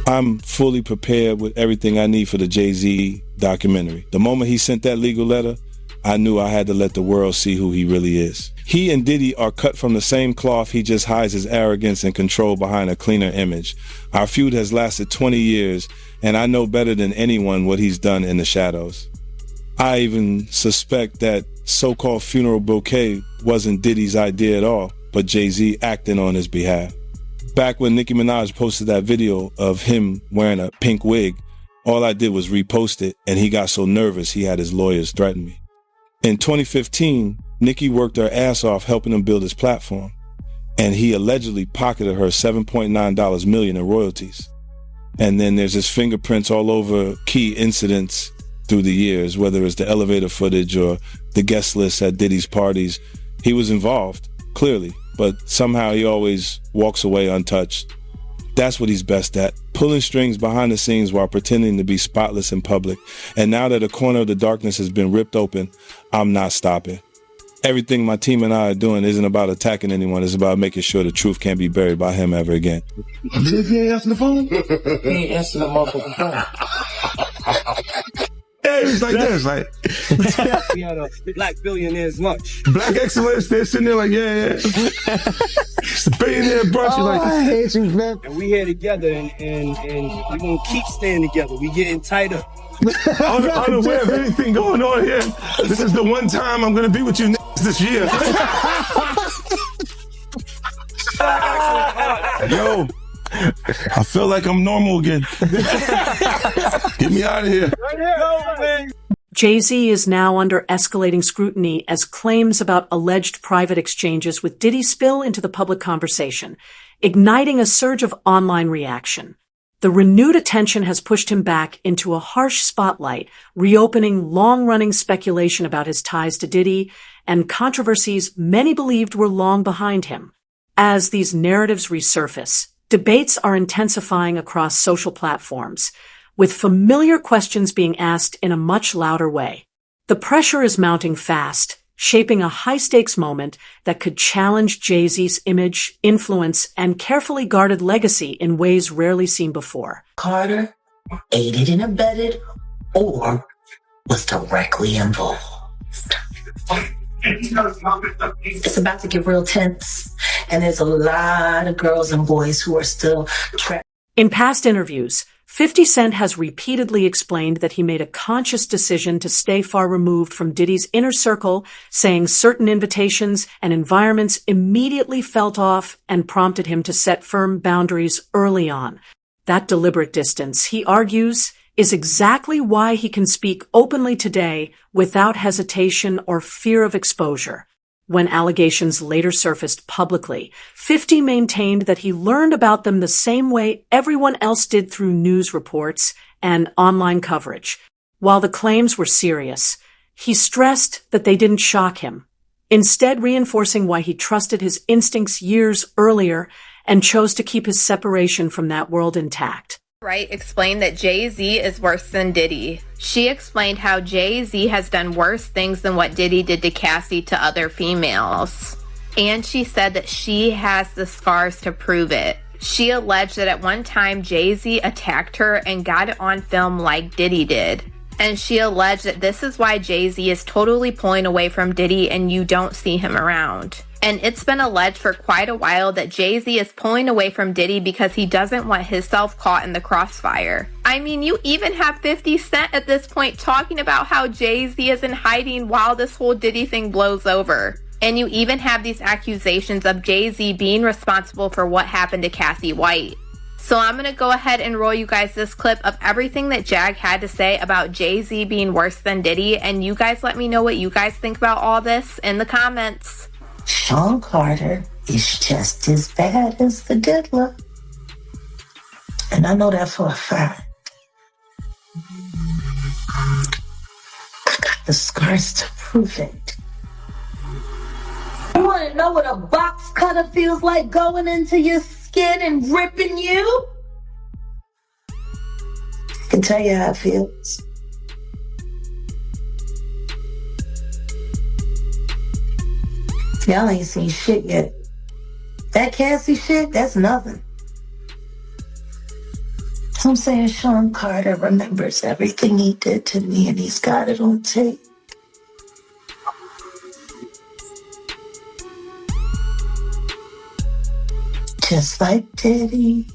I'm fully prepared with everything I need for the Jay-Z documentary. The moment he sent that legal letter, I knew I had to let the world see who he really is. He and Diddy are cut from the same cloth. He just hides his arrogance and control behind a cleaner image. Our feud has lasted 20 years, and I know better than anyone what he's done in the shadows. I even suspect that so-called funeral bouquet wasn't Diddy's idea at all, but Jay-Z acting on his behalf. Back when Nicki Minaj posted that video of him wearing a pink wig, all I did was repost it, and he got so nervous he had his lawyers threaten me. In 2015, Nicki worked her ass off helping him build his platform, and he allegedly pocketed her $7.9 million in royalties. And then there's his fingerprints all over key incidents through the years, whether it's the elevator footage or the guest list at Diddy's parties. He was involved, clearly, but somehow he always walks away untouched. That's what he's best at, pulling strings behind the scenes while pretending to be spotless in public. And now that a corner of the darkness has been ripped open, I'm not stopping. Everything my team and I are doing isn't about attacking anyone. It's about making sure the truth can't be buried by him ever again. If you ain't answering the phone? He ain't answering the motherfucking phone. Yeah, it's like this, like We had a black billionaire's lunch. black excellence. They're sitting there like, yeah. It's a billionaire brunch. You're like, I hate you, man. And we here together, and we're gonna keep staying together. We getting tighter. unaware of anything going on here. This is the one time I'm gonna be with you this year. Yo, I feel like I'm normal again. Get me out of here. Jay-Z is now under escalating scrutiny as claims about alleged private exchanges with Diddy spill into the public conversation, igniting a surge of online reaction. The renewed attention has pushed him back into a harsh spotlight, reopening long-running speculation about his ties to Diddy and controversies many believed were long behind him. As these narratives resurface, debates are intensifying across social platforms, with familiar questions being asked in a much louder way. The pressure is mounting fast, shaping a high-stakes moment that could challenge Jay-Z's image, influence, and carefully guarded legacy in ways rarely seen before. Carter aided and abetted or was directly involved. It's about to get real tense, and there's a lot of girls and boys who are still trapped. In past interviews, 50 Cent has repeatedly explained that he made a conscious decision to stay far removed from Diddy's inner circle, saying certain invitations and environments immediately felt off and prompted him to set firm boundaries early on. That deliberate distance, he argues, is exactly why he can speak openly today without hesitation or fear of exposure. When allegations later surfaced publicly, 50 maintained that he learned about them the same way everyone else did through news reports and online coverage. While the claims were serious, he stressed that they didn't shock him, instead reinforcing why he trusted his instincts years earlier and chose to keep his separation from that world intact. Wright explained that Jay-Z is worse than Diddy. She explained how Jay-Z has done worse things than what Diddy did to Cassie to other females. And she said that she has the scars to prove it. She alleged that at one time Jay-Z attacked her and got it on film like Diddy did. And she alleged that this is why Jay-Z is totally pulling away from Diddy and you don't see him around. And it's been alleged for quite a while that Jay-Z is pulling away from Diddy because he doesn't want himself caught in the crossfire. I mean, you even have 50 Cent at this point talking about how Jay-Z is in hiding while this whole Diddy thing blows over. And you even have these accusations of Jay-Z being responsible for what happened to Cassie White. So I'm going to go ahead and roll you guys this clip of everything that Jag had to say about Jay-Z being worse than Diddy. And you guys let me know what you guys think about all this in the comments. Sean Carter is just as bad as the diddler. And I know that for a fact. I got the scars to prove it. You want to know what a box cutter feels like going into your skin and ripping you? I can tell you how it feels. Y'all ain't seen shit yet. That Cassie shit, that's nothing. I'm saying Sean Carter remembers everything he did to me and he's got it on tape. Just like Diddy.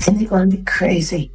And they're going to be crazy.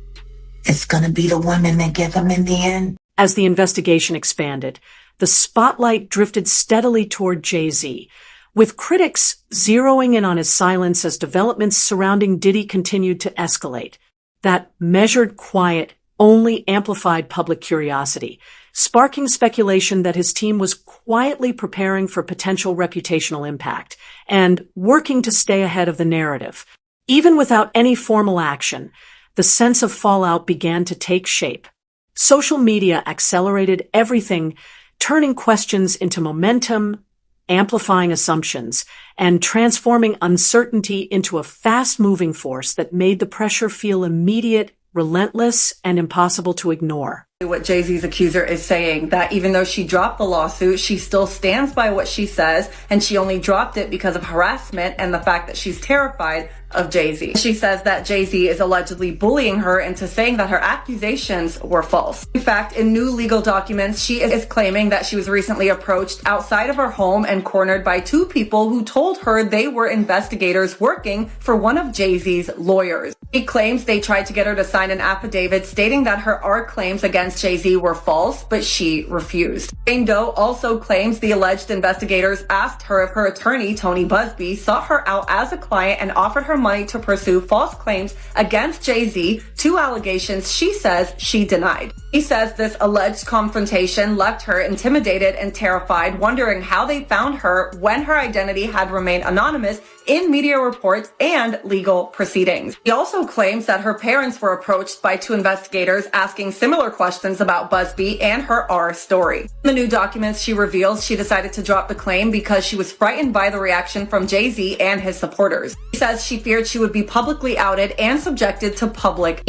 It's going to be the women that give him in the end. As the investigation expanded, the spotlight drifted steadily toward Jay-Z, with critics zeroing in on his silence as developments surrounding Diddy continued to escalate. That measured quiet only amplified public curiosity, sparking speculation that his team was quietly preparing for potential reputational impact and working to stay ahead of the narrative. Even without any formal action, the sense of fallout began to take shape. Social media accelerated everything, turning questions into momentum, amplifying assumptions, and transforming uncertainty into a fast-moving force that made the pressure feel immediate, relentless, and impossible to ignore. What Jay-Z's accuser is saying, that even though she dropped the lawsuit, she still stands by what she says, and she only dropped it because of harassment and the fact that she's terrified of Jay-Z. She says that Jay-Z is allegedly bullying her into saying that her accusations were false. In fact, in new legal documents, she is claiming that she was recently approached outside of her home and cornered by two people who told her they were investigators working for one of Jay-Z's lawyers. She claims they tried to get her to sign an affidavit stating that her claims against Jay-Z were false, but she refused. Jane Doe also claims the alleged investigators asked her if her attorney, Tony Busby, sought her out as a client and offered her money to pursue false claims against Jay-Z, two allegations she says she denied. He says this alleged confrontation left her intimidated and terrified, wondering how they found her when her identity had remained anonymous in media reports and legal proceedings. He also claims that her parents were approached by two investigators asking similar questions about Busby and her story. In the new documents, she reveals she decided to drop the claim because she was frightened by the reaction from Jay-Z and his supporters. She says she feared she would be publicly outed and subjected to public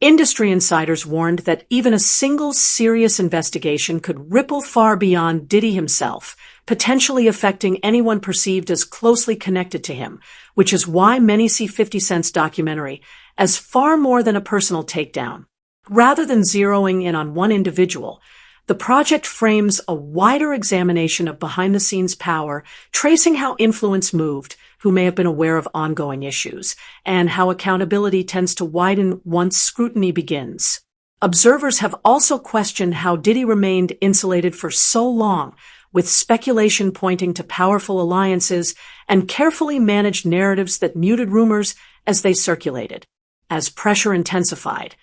Industry insiders warned that even a single serious investigation could ripple far beyond Diddy himself, potentially affecting anyone perceived as closely connected to him, which is why many see 50 Cent's documentary as far more than a personal takedown. Rather than zeroing in on one individual, the project frames a wider examination of behind-the-scenes power, tracing how influence moved, who may have been aware of ongoing issues, and how accountability tends to widen once scrutiny begins. Observers have also questioned how Diddy remained insulated for so long, with speculation pointing to powerful alliances and carefully managed narratives that muted rumors as they circulated. As pressure intensified,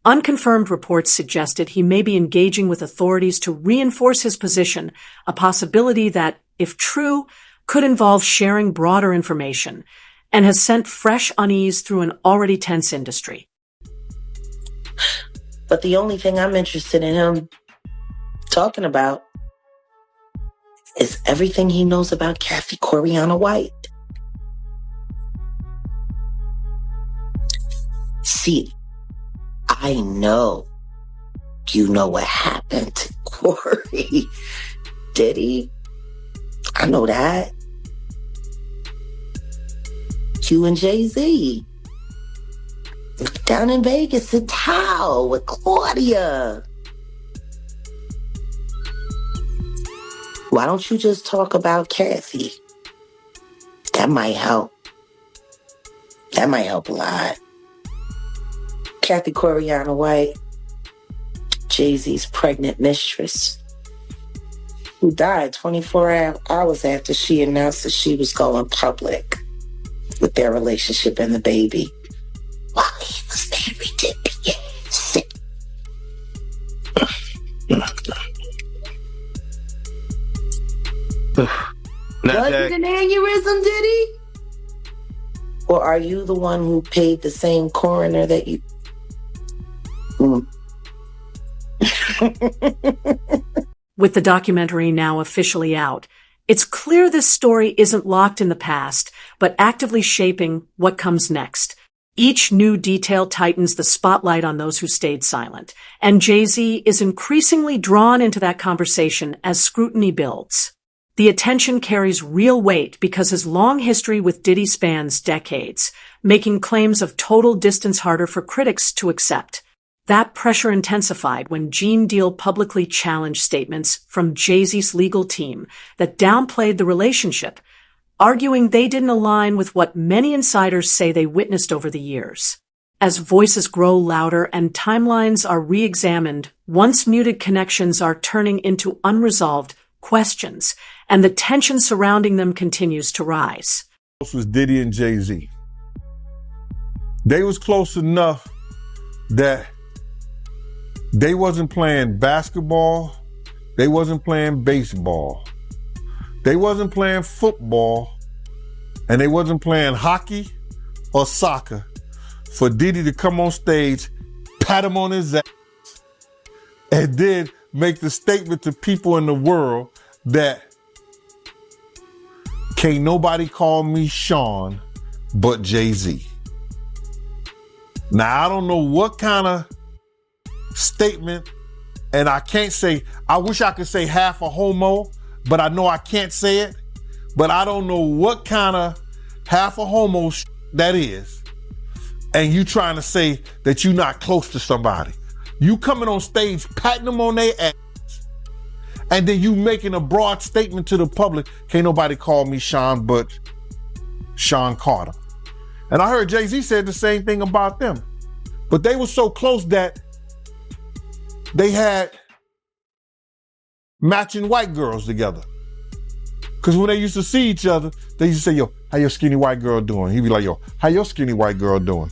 unconfirmed reports suggested he may be engaging with authorities to reinforce his position, a possibility that, if true, could involve sharing broader information, and has sent fresh unease through an already tense industry. But the only thing I'm interested in him talking about is everything he knows about Kathy Coriana White. See, I know you know what happened to Corey. Diddy, I know that. You and Jay-Z down in Vegas at Tao with Claudia. Why don't you just talk about Kathy? That might help. That might help a lot. Kathy Coriana White, Jay-Z's pregnant mistress, who died 24 hours after she announced that she was going public with their relationship and the baby while he was married to Beyonce. Was it an aneurysm, Diddy? Or are you the one who paid the same coroner that you... With the documentary now officially out, it's clear this story isn't locked in the past, but actively shaping what comes next. Each new detail tightens the spotlight on those who stayed silent, and Jay-Z is increasingly drawn into that conversation as scrutiny builds. The attention carries real weight because his long history with Diddy spans decades, making claims of total distance harder for critics to accept. That pressure intensified when Gene Deal publicly challenged statements from Jay-Z's legal team that downplayed the relationship, arguing they didn't align with what many insiders say they witnessed over the years. As voices grow louder and timelines are re-examined, once muted connections are turning into unresolved questions, and the tension surrounding them continues to rise. This was Diddy and Jay-Z. They was close enough that they wasn't playing basketball, they wasn't playing baseball, they wasn't playing football, and they wasn't playing hockey or soccer for Diddy to come on stage, pat him on his ass, and then make the statement to people in the world that can't nobody call me Sean but Jay-Z. Now, I don't know what kind of statement, and I can't say, I wish I could say half a homo, but I know I can't say it, but I don't know what kind of half a homo that is. And you trying to say that you're not close to somebody. You coming on stage, patting them on their ass, and then you making a broad statement to the public, can't nobody call me Sean but Sean Carter. And I heard Jay-Z said the same thing about them. But they were so close that they had matching white girls together. Because when they used to see each other, they used to say, yo, how your skinny white girl doing? He'd be like, yo, how your skinny white girl doing?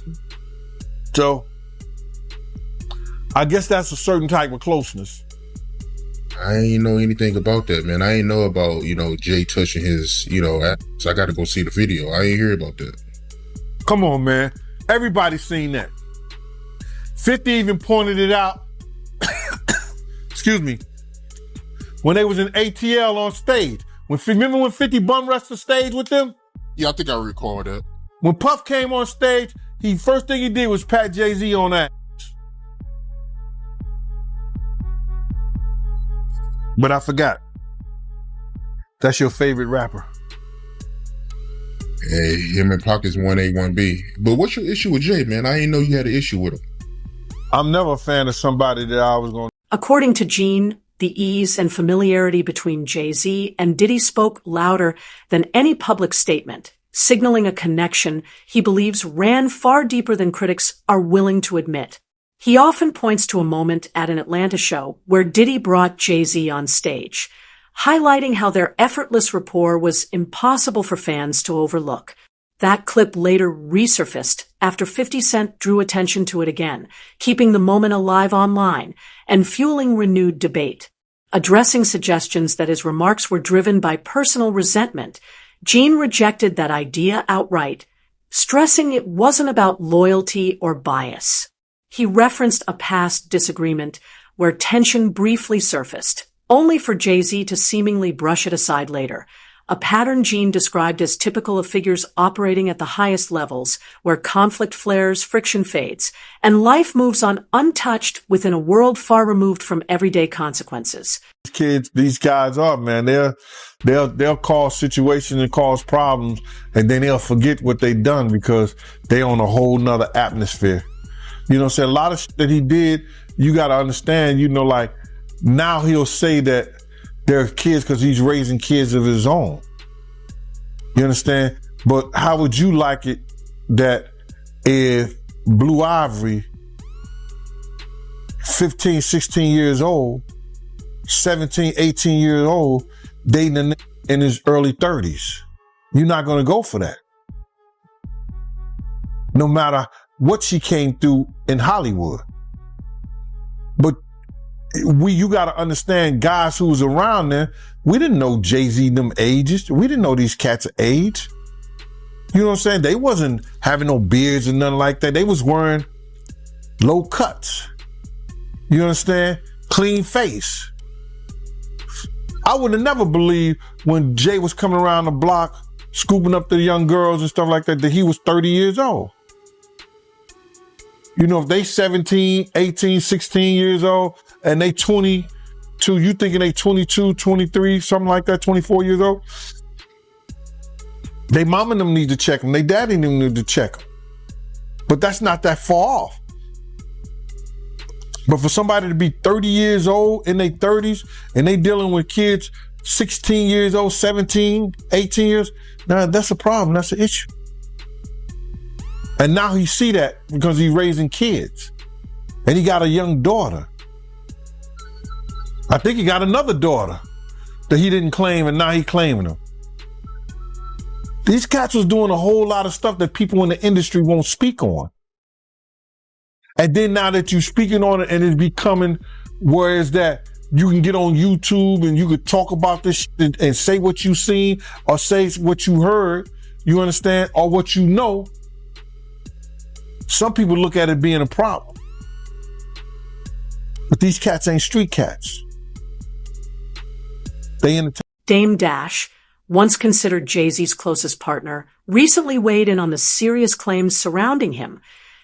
So, I guess that's a certain type of closeness. I ain't know anything about that, man. I ain't know about, Jay touching his, ass. I got to go see the video. I ain't hear about that. Come on, man. Everybody's seen that. 50 even pointed it out. Excuse me. When they was in ATL on stage. Remember when 50 bum rushed the stage with them? Yeah, I think I recall that. When Puff came on stage, first thing he did was pat Jay-Z on that. But I forgot. That's your favorite rapper. Hey, him and Pac is 1A, 1B. But what's your issue with Jay, man? I didn't know you had an issue with him. I'm never a fan of somebody that I was going to... According to Gene, the ease and familiarity between Jay-Z and Diddy spoke louder than any public statement, signaling a connection he believes ran far deeper than critics are willing to admit. He often points to a moment at an Atlanta show where Diddy brought Jay-Z on stage, highlighting how their effortless rapport was impossible for fans to overlook. That clip later resurfaced after 50 Cent drew attention to it again, keeping the moment alive online and fueling renewed debate. Addressing suggestions that his remarks were driven by personal resentment, Gene rejected that idea outright, stressing it wasn't about loyalty or bias. He referenced a past disagreement where tension briefly surfaced, only for Jay-Z to seemingly brush it aside later, a pattern Gene described as typical of figures operating at the highest levels, where conflict flares, friction fades, and life moves on untouched within a world far removed from everyday consequences. These guys are, man, they'll cause situations and cause problems, and then they'll forget what they done because they on a whole nother atmosphere. You know what I'm saying? A lot of shit that he did, you got to understand, like now he'll say that they're kids because he's raising kids of his own. You understand? But how would you like it that if Blue Ivory, 15, 16 years old, 17, 18 years old, dating a nigga in his early 30s? You're not going to go for that. No matter what she came through in Hollywood. But you got to understand, guys who was around there, we didn't know Jay-Z them ages. We didn't know these cats' age. You know what I'm saying? They wasn't having no beards and nothing like that. They was wearing low cuts. You understand? Clean face. I would have never believed when Jay was coming around the block, scooping up the young girls and stuff like that he was 30 years old. You know, if they 17, 18, 16 years old and they 20, you thinking they 22, 23, something like that, 24 years old? They mom and them need to check them. They daddy and them need to check them. But that's not that far off. But for somebody to be 30 years old in their 30s and they dealing with kids 16 years old, 17, 18 years, now that's a problem. That's an issue. And now he see that because he's raising kids. And he got a young daughter. I think he got another daughter that he didn't claim and now he claiming them. These cats was doing a whole lot of stuff that people in the industry won't speak on. And then now that you're speaking on it and it's becoming where is that you can get on YouTube and you could talk about this shit and say what you seen or say what you heard, you understand, or what you know. Some people look at it being a problem. But these cats ain't street cats. Dame Dash, once considered Jay-Z's closest partner, recently weighed in on the serious claims surrounding him,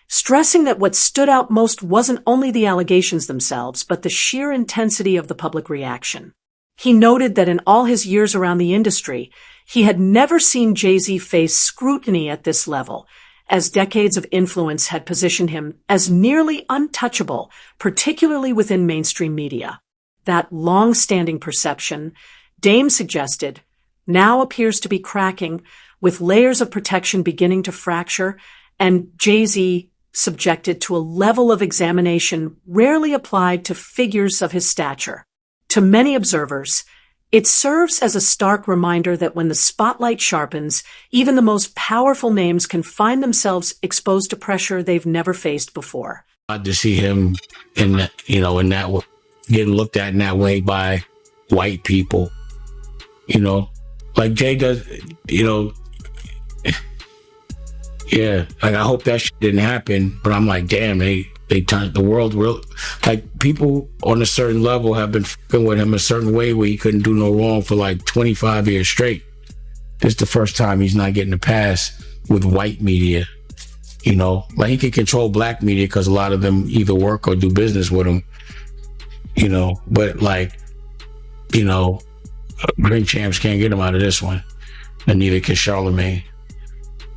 stressing that what stood out most wasn't only the allegations themselves, but the sheer intensity of the public reaction. He noted that in all his years around the industry, he had never seen Jay-Z face scrutiny at this level, as decades of influence had positioned him as nearly untouchable, particularly within mainstream media. That long-standing perception, Dame suggested, now appears to be cracking, with layers of protection beginning to fracture, and Jay-Z subjected to a level of examination rarely applied to figures of his stature. To many observers, it serves as a stark reminder that when the spotlight sharpens, even the most powerful names can find themselves exposed to pressure they've never faced before. To see him in that, getting looked at in that way by white people, like Jay does, yeah, like I hope that shit didn't happen, but I'm like, damn, they turned the world real, like people on a certain level have been fucking with him a certain way where he couldn't do no wrong for like 25 years straight. This is the first time he's not getting a pass with white media, like he can control black media because a lot of them either work or do business with him, but Drink Champs can't get him out of this one, and neither can Charlemagne,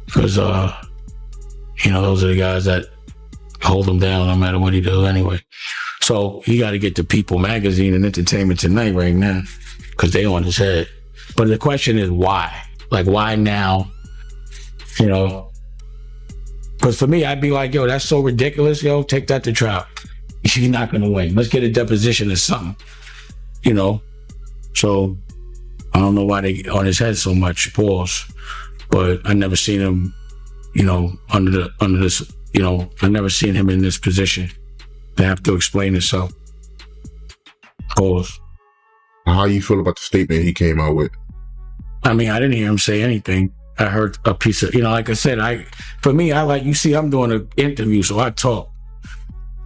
because those are the guys that hold him down no matter what he does anyway. So he got to get to People Magazine and Entertainment Tonight right now because they on his head. But the question is why? Like, why now? Because for me, I'd be like, yo, that's so ridiculous. Yo, take that to trial. He's not going to win. Let's get a deposition or something. So I don't know why they on his head so much, pause. But I never seen him, under this, I never seen him in this position to have to explain himself. Pause. How you feel about the statement he came out with? I mean, I didn't hear him say anything. I heard a piece of, like I said, I'm doing an interview, so I talk.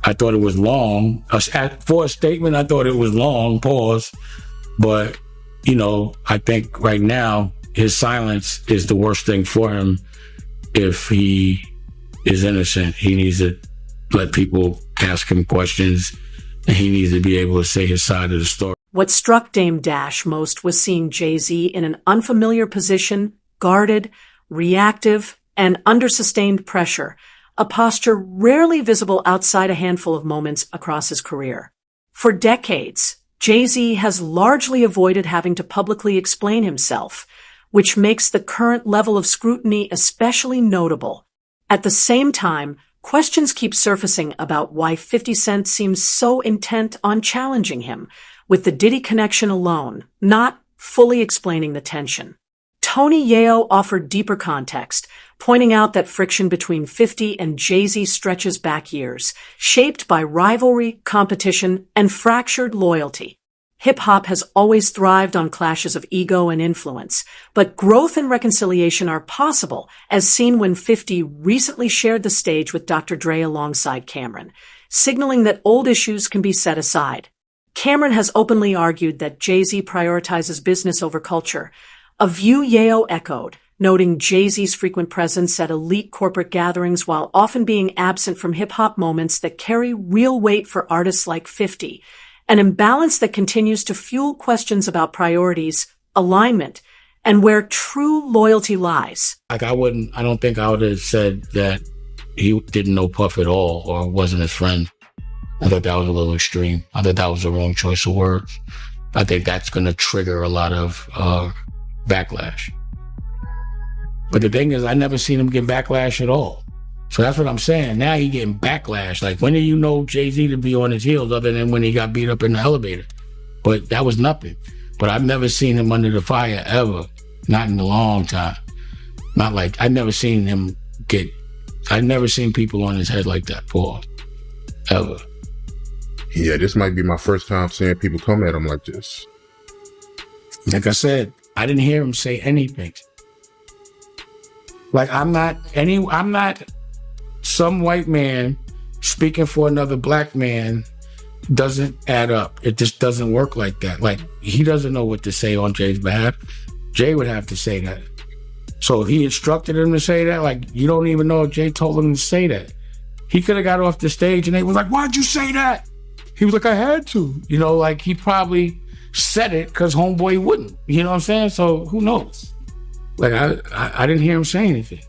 I thought it was long. For a statement, I thought it was long, pause. But, I think right now, his silence is the worst thing for him. If he is innocent, he needs to let people ask him questions, and he needs to be able to say his side of the story. What struck Dame Dash most was seeing Jay-Z in an unfamiliar position, guarded, reactive, and under sustained pressure, a posture rarely visible outside a handful of moments across his career. For decades, Jay-Z has largely avoided having to publicly explain himself, which makes the current level of scrutiny especially notable. At the same time, questions keep surfacing about why 50 Cent seems so intent on challenging him, with the Diddy connection alone, not fully explaining the tension. Tony Yeo offered deeper context, pointing out that friction between 50 and Jay-Z stretches back years, shaped by rivalry, competition, and fractured loyalty. Hip-hop has always thrived on clashes of ego and influence, but growth and reconciliation are possible, as seen when 50 recently shared the stage with Dr. Dre alongside Cameron, signaling that old issues can be set aside. Cameron has openly argued that Jay-Z prioritizes business over culture, a view Yeo echoed, noting Jay-Z's frequent presence at elite corporate gatherings while often being absent from hip-hop moments that carry real weight for artists like 50, an imbalance that continues to fuel questions about priorities, alignment, and where true loyalty lies. Like, I don't think I would have said that he didn't know Puff at all or wasn't his friend. I thought that was a little extreme. I thought that was the wrong choice of words. I think that's going to trigger a lot of backlash. But the thing is, I never seen him get backlash at all. So that's what I'm saying. Now he getting backlash. Like, when did you know Jay-Z to be on his heels other than when he got beat up in the elevator? But that was nothing. But I've never seen him under the fire ever. Not in a long time. Not like, I've never seen people on his head like that, Paul. Ever. Yeah, this might be my first time seeing people come at him like this. Like I said, I didn't hear him say anything. Like, I'm not some white man speaking for another black man doesn't add up. It just doesn't work like that. Like, he doesn't know what to say on Jay's behalf. Jay would have to say that. So if he instructed him to say that, like, you don't even know if Jay told him to say that. He could have got off the stage and they was like, why'd you say that? He was like, I had to. You know, like, he probably said it because homeboy wouldn't. You know what I'm saying? So who knows? Like, I didn't hear him say anything.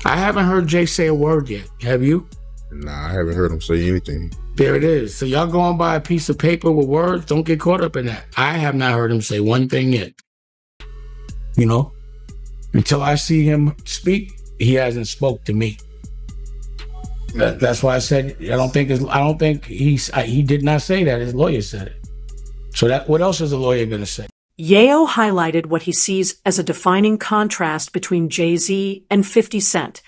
I haven't heard Jay say a word yet. Have you? Nah, I haven't heard him say anything. There it is. So y'all going by a piece of paper with words? Don't get caught up in that. I have not heard him say one thing yet. You know? Until I see him speak, he hasn't spoke to me. That's why I said I don't think he did not say that. His lawyer said it. So what else is a lawyer going to say? Yayo highlighted what he sees as a defining contrast between Jay-Z and 50 Cent.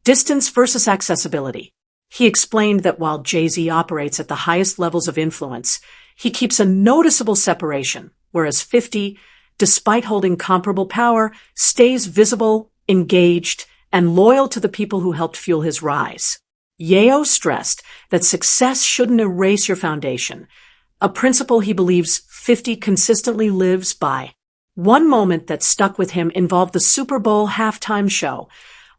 Distance versus accessibility. He explained that while Jay-Z operates at the highest levels of influence, he keeps a noticeable separation, whereas 50, despite holding comparable power, stays visible, engaged, and loyal to the people who helped fuel his rise. Yayo stressed that success shouldn't erase your foundation, a principle he believes 50 consistently lives by. One moment that stuck with him involved the Super Bowl halftime show,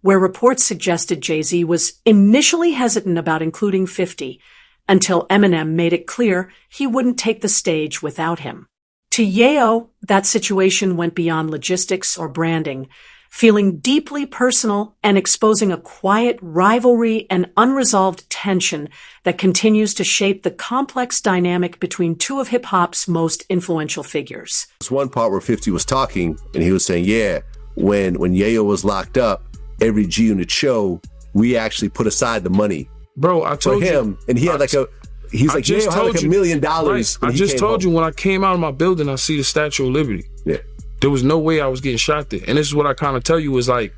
where reports suggested Jay-Z was initially hesitant about including 50, until Eminem made it clear he wouldn't take the stage without him. To Yayo, that situation went beyond logistics or branding, feeling deeply personal and exposing a quiet rivalry and unresolved tension that continues to shape the complex dynamic between two of hip-hop's most influential figures. There's one part where 50 was talking, and he was saying, yeah, when Yayo was locked up, every G Unit show, we actually put aside the money. Bro, I told for him, you. And he had Yayo had like $1 million. Right. I just told you when I came out of my building, I see the Statue of Liberty. Yeah. There was no way I was getting shot there. And this is what I kind of tell you is like,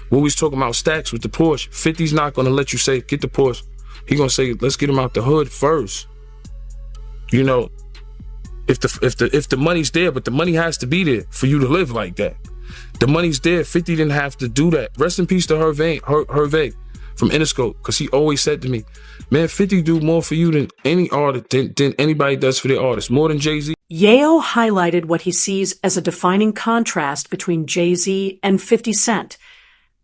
when we was talking about stacks with the Porsche, 50's not going to let you say, get the Porsche. He going to say, let's get him out the hood first. You know, if the money's there, but the money has to be there for you to live like that. The money's there. 50 didn't have to do that. Rest in peace to Hervé from Interscope, because he always said to me, man, 50 do more for you than any artist, than anybody does for their artists, more than Jay-Z. Yayo highlighted what he sees as a defining contrast between Jay-Z and 50 Cent.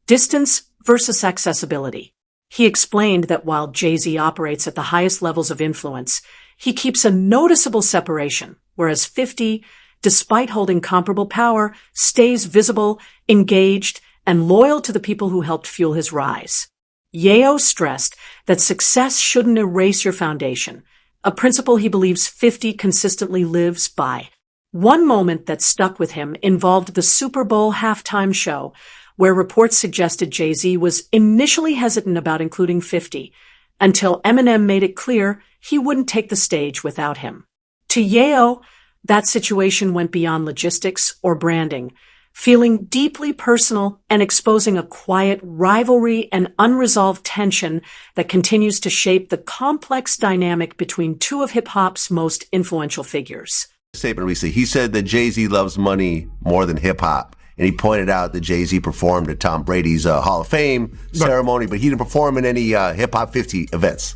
Distance versus accessibility. He explained that while Jay-Z operates at the highest levels of influence, he keeps a noticeable separation, whereas 50, despite holding comparable power, stays visible, engaged, and loyal to the people who helped fuel his rise. Yayo stressed that success shouldn't erase your foundation, a principle he believes 50 consistently lives by. One moment that stuck with him involved the Super Bowl halftime show, where reports suggested Jay-Z was initially hesitant about including 50, until Eminem made it clear he wouldn't take the stage without him. To Yayo, that situation went beyond logistics or branding, feeling deeply personal and exposing a quiet rivalry and unresolved tension that continues to shape the complex dynamic between two of hip-hop's most influential figures. Statement recently, he said that Jay-Z loves money more than hip-hop. And he pointed out that Jay-Z performed at Tom Brady's Hall of Fame ceremony, but he didn't perform in any Hip-Hop 50 events.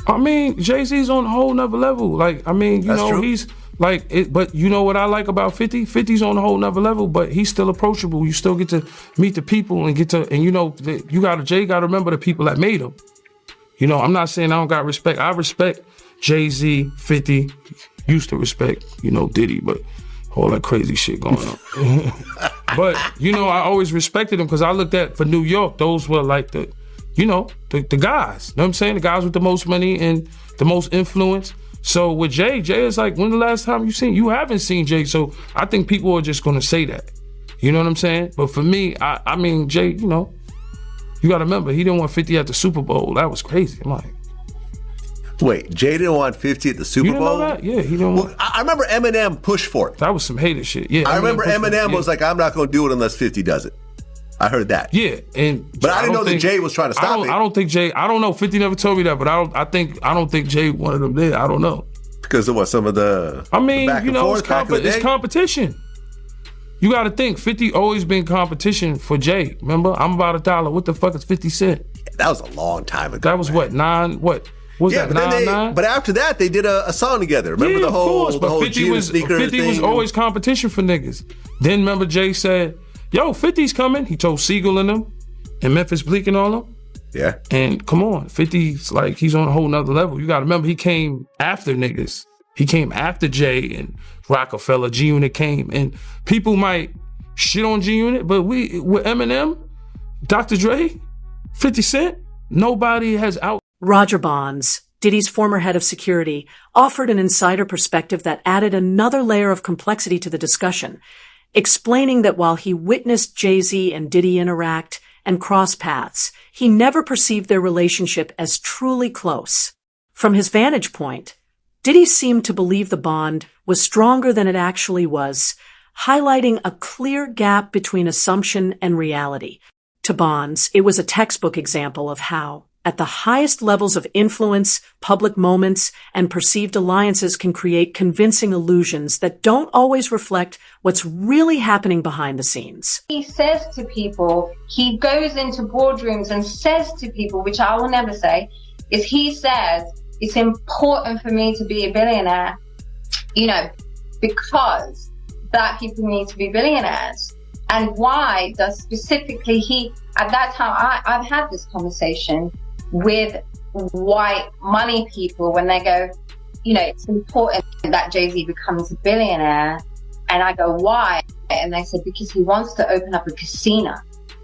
I mean, Jay-Z's on a whole nother level. Like, I mean, you know, he's like, but you know what I like about 50? 50's on a whole nother level, but he's still approachable. You still get to meet the people and you know, Jay got to remember the people that made him. You know, I'm not saying I don't got respect. I respect Jay-Z, 50, used to respect, Diddy, but all that crazy shit going on. But, I always respected him because I looked at, for New York, those were like the guys. You know what I'm saying? The guys with the most money and the most influence. So with Jay is like, when the last time you haven't seen Jay. So I think people are just going to say that. You know what I'm saying? But for me, I mean, Jay, you got to remember, he didn't want 50 at the Super Bowl. That was crazy. I'm like, wait, Jay didn't want 50 at the Super Bowl? You know that? Yeah, he didn't want. I remember Eminem pushed for it. That was some hater shit. Yeah, I remember Eminem was like, I'm not going to do it unless 50 does it. I heard that. Yeah, but I didn't know that Jay was trying to stop it. I don't think Jay. I don't know. 50 never told me that, but I don't think Jay wanted him there. I don't know because of what some of the. I mean, the it's competition. You got to think. 50 always been competition for Jay. Remember, I'm about $1. What the fuck is 50 Cent? Yeah, that was a long time ago. That was what 9. What was that? 9. But after that, they did a song together. Remember the whole. Of course, but 50 was always competition for niggas. Then remember Jay said, yo, 50's coming. He told Siegel and them, and Memphis Bleak and all them. Yeah. And come on, 50's like, he's on a whole nother level. You got to remember, he came after niggas. He came after Jay and Rockefeller. G-Unit came. And people might shit on G-Unit, but with Eminem, Dr. Dre, 50 Cent, nobody has out. Roger Bonds, Diddy's former head of security, offered an insider perspective that added another layer of complexity to the discussion, explaining that while he witnessed Jay-Z and Diddy interact and cross paths, he never perceived their relationship as truly close. From his vantage point, Diddy seemed to believe the bond was stronger than it actually was, highlighting a clear gap between assumption and reality. To Bonds, it was a textbook example of how, at the highest levels of influence, public moments, and perceived alliances can create convincing illusions that don't always reflect what's really happening behind the scenes. He says to people, he goes into boardrooms and says to people, which I will never say, is he says, it's important for me to be a billionaire, because Black people need to be billionaires. And why does specifically he, at that time, I've had this conversation with white money people when they go, it's important that Jay-Z becomes a billionaire. And I go, why? And they said, because he wants to open up a casino.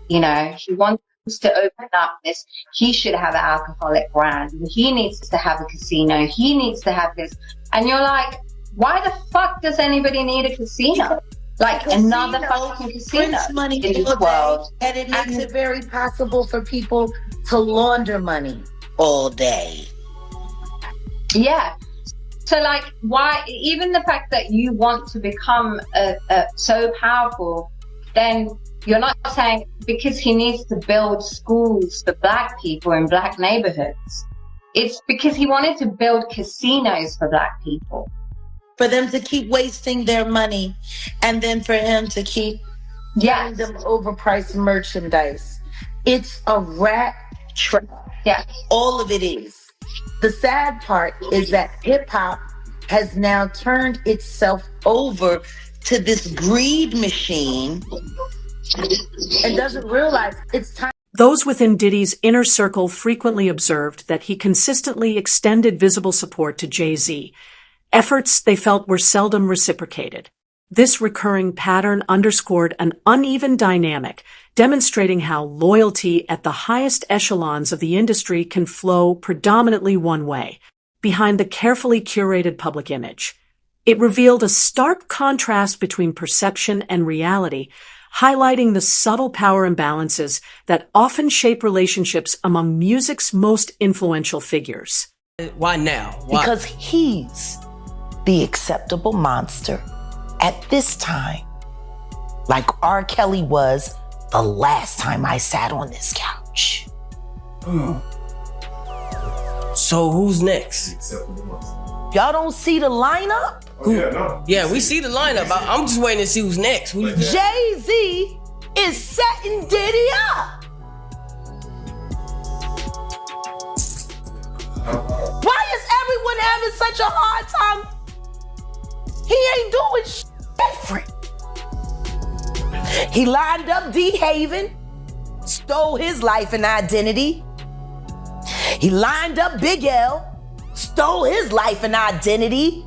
He wants to open up this. He should have an alcoholic brand. He needs to have a casino. He needs to have this. And you're like, why the fuck does anybody need a casino? Like another fucking casino money in this world. And it makes it very possible for people to launder money all day. Yeah. So like, why, even the fact that you want to become so powerful, then you're not saying because he needs to build schools for Black people in Black neighborhoods. It's because he wanted to build casinos for Black people. For them to keep wasting their money and then for him to keep giving them overpriced merchandise. It's a rat trap. Yeah. All of it is. The sad part is that hip hop has now turned itself over to this greed machine and doesn't realize it's time. Those within Diddy's inner circle frequently observed that he consistently extended visible support to Jay-Z, efforts they felt were seldom reciprocated. This recurring pattern underscored an uneven dynamic, demonstrating how loyalty at the highest echelons of the industry can flow predominantly one way, behind the carefully curated public image. It revealed a stark contrast between perception and reality, highlighting the subtle power imbalances that often shape relationships among music's most influential figures. Why now? Why? Because he's the acceptable monster at this time, like R. Kelly was the last time I sat on this couch. So who's next? Y'all don't see the lineup? Yeah, we see the lineup. I'm just waiting to see who's next. Jay-Z is setting Diddy up. Why is everyone having such a hard time? He ain't doing different. He lined up D. Haven, stole his life and identity. He lined up Big L, stole his life and identity.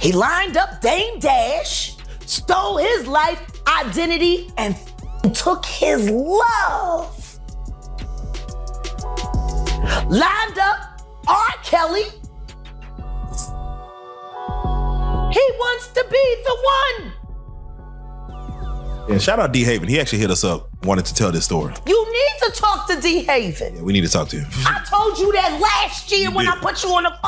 He lined up Dame Dash, stole his life, identity, and took his love. Lined up R. Kelly. He wants to be the one. Yeah, shout out D. Haven. He actually hit us up, wanted to tell this story. You need to talk to D. Haven. Yeah, we need to talk to him. I told you that last year when I put you on the phone.